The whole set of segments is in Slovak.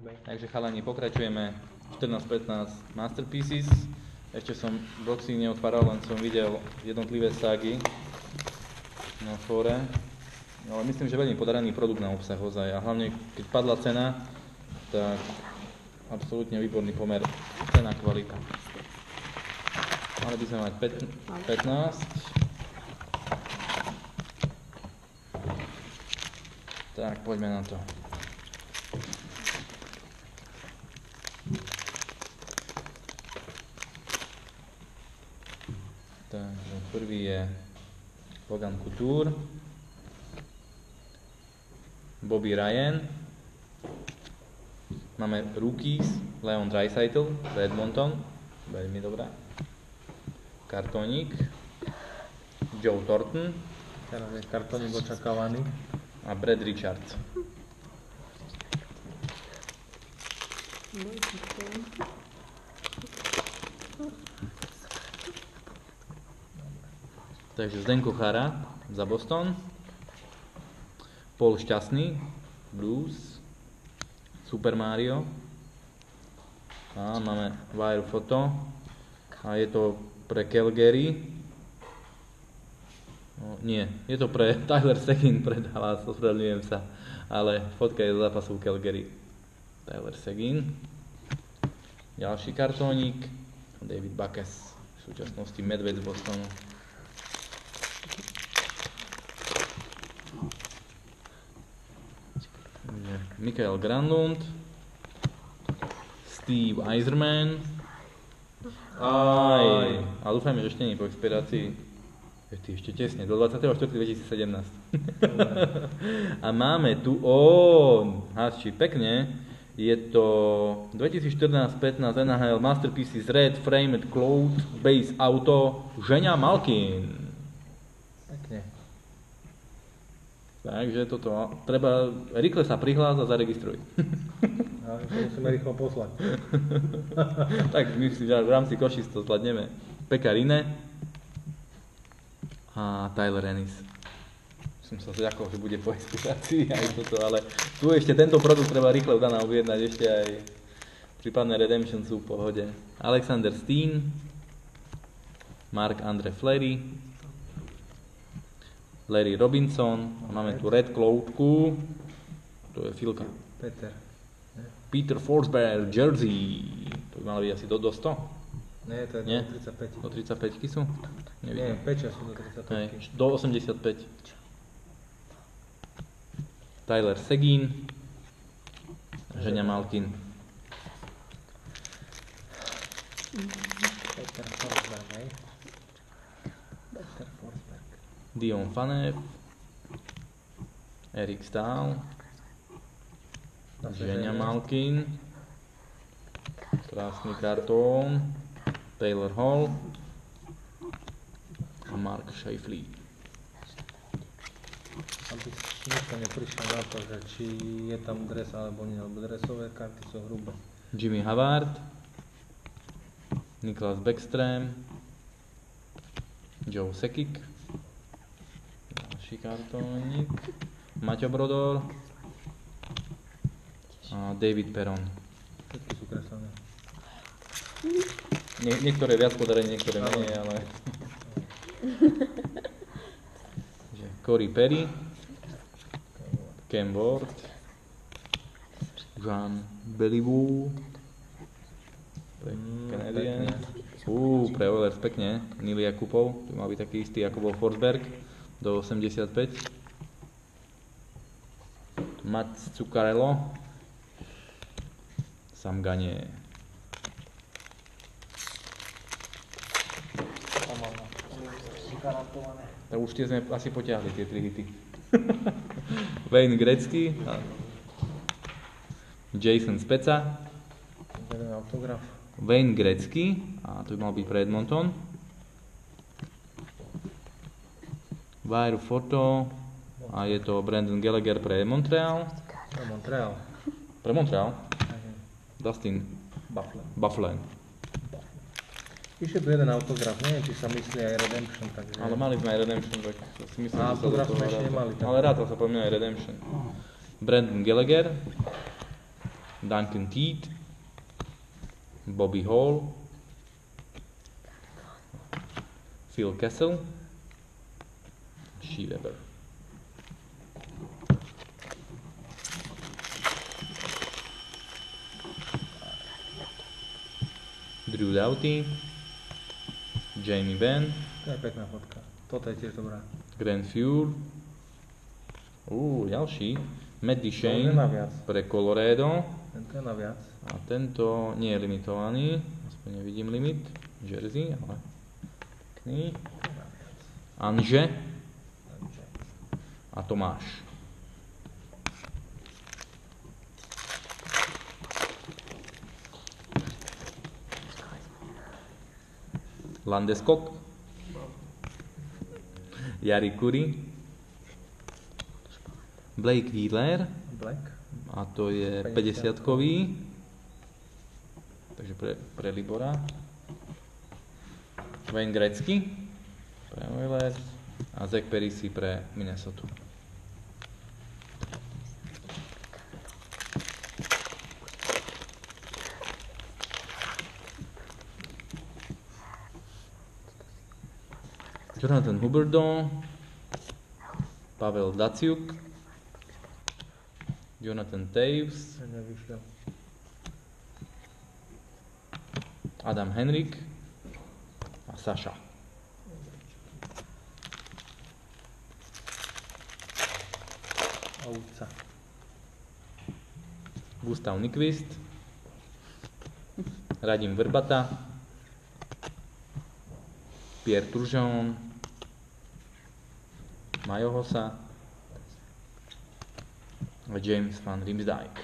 Takže chalani, pokračujeme 14-15 Masterpieces. Ešte som boxy neotváral, len som videl jednotlivé ságy na fóre. Ale myslím, že veľmi podarený produkt na obsah ozaj. A hlavne, keď padla cena, tak absolútne výborný pomer cena kvalita. Mali by sme mať 15. Tak, poďme na to. Takže prvý je Logan Couture, Bobby Ryan, máme Rookies, Leon Draisaitl, Edmonton, veľmi dobrá, kartónik, Joe Thornton, teraz je kartónik očakávaný, a Brad Richards. Takže Zdenko Chara za Boston, Paul Šťastný, Blues, Super Mario a máme Wire Photo a je to pre Calgary. No, nie, je to pre Tyler Seguin, pre Dallas, ospravedlňujem sa, ale fotka je z zápasu Calgary. Tyler Seguin. Ďalší kartónik, David Backes, v súčasnosti Medved z Bostonu. Mikael Granlund, Steve Yzerman, a dúfajme, že ešte nie po expirácii. Ešte tesne, do 24.2017. A máme tu, Hači, pekne, je to 2014-15 NHL Masterpieces Red Framed Cloth Base Auto Ženia Malkin. pekne. Takže toto, treba, rýchle sa prihlás a zaregistruj. Ale to musíme rýchlo poslať. Tak myslím, že v rámci Košic to zvládneme. Pekka Rinne a Tyler Ennis. Som sa zľakol, že bude po expirácii aj toto, ale tu ešte tento produkt treba rýchle udaná objednať, ešte aj prípadné Redemption sú v pohode. Alexander Steen, Marc-Andre Fleury, Larry Robinson, a máme tu Red Cloudku, to je Filka. Peter Forsberg, Jersey, to by malo byť asi do 100. Nie, to je do 35. Do 35 sú? Nie, 5 sú do 35. Do 85. Tyler Seguin, Ženia Malkin. Peter Forsberg, hej? Peter Forsberg. Dion Phaneuf, Erik Staal, Ženia Malkin, krásny kartón, Taylor Hall a Mark Scheifele. Aby nikto neprišiel na to, že či je tam dres alebo nie, lebo dresové karty sú hrubé. Jimmy Havard, Niklas Bäckström, Joe Sakic, ďalší kartónik, Maťo Brodor a David Perron. Všetky sú kreslené. Niektoré viac podarené, niektoré menej, ale... Corey Perry, Cam Ward, Jean Beliveau, Canadian, pre Oilers pekne, Neil Jakubov, to mal byť taký istý ako bol Forsberg, do 85. Mats Zuccarello, Sam Gagner. Tak už tie sme asi potiahli, tie 3 hity. Wayne Gretzky, Jason Spezza, autograf. Wayne Gretzky, a to by mal byť pre Edmonton. Wire Photo, a je to Brandon Gallagher pre Montreal. Pre Montreal? Dustin Bufflin. Píše tu jeden autograf, neviem, či sa myslí aj Redemption, takže... Ale mali sme aj Redemption, tak si myslím, že autograf sme ešte nemali. Ale rátal sa po mňa aj Redemption. Brandon Gallagher, Duncan Keith, Bobby Hall, Phil Kessel, Shea Weber. Drew Doughty, Jamie Benn, To je pekná fotka. Toto je tiež dobrá. Grant Fuhr, ďalší, Matt To Duchene už nemá viac. pre Colorado Tento je na viac. a tento nie je limitovaný, aspoň nevidím limit, jersey, ale pekný. Anže a Tomáš. Landeskog, Jari Kurri, Blake Wheeler, Black. a to je 50-kový, takže pre Libora. Wayne Gretzky pre Oilers a Zach Parise pre Minnesota. Jonathan Huberdeau, Pavel Datsyuk, Jonathan Toews, Ten nevyšiel. Adam Henrik a Saša. Ovca. Gustav Nyquist, Radim Vrbata, Pierre Turgeon, Majo Hossa a James van Riemsdyk.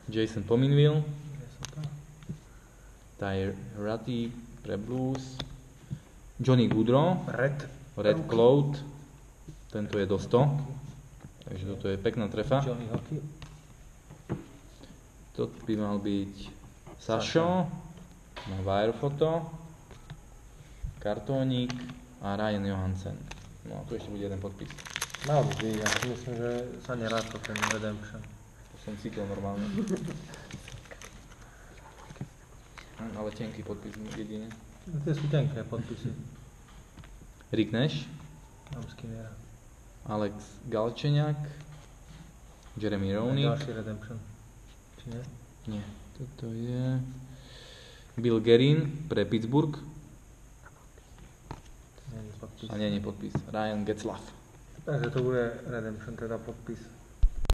Jason Pominville, Tyler Ratty pre Blues, Johnny Gaudreau, Red Cloud, tento je do 100, takže toto je pekná trefa. Johnny Hockey. Toto by mal byť Sašo, má Wire Photo, kartónik a Ryan Johansen. No a tu ešte bude jeden podpis. Mal by byť, ja si myslím, že sa neráta ten Redemption. To som cítil normálne. Ale tenký podpis jedine. Tie sú tenké podpisy. Rick Nash, Mám Skinnera. Alex Galčeňák, Jeremy Roenick. Ďalší Redemption. Či nie? Nie, toto je Bill Guerin pre Pittsburgh. Nie je podpis. A nie podpis. Ryan Getzlaff. Takže to bude Redemption, teda podpis.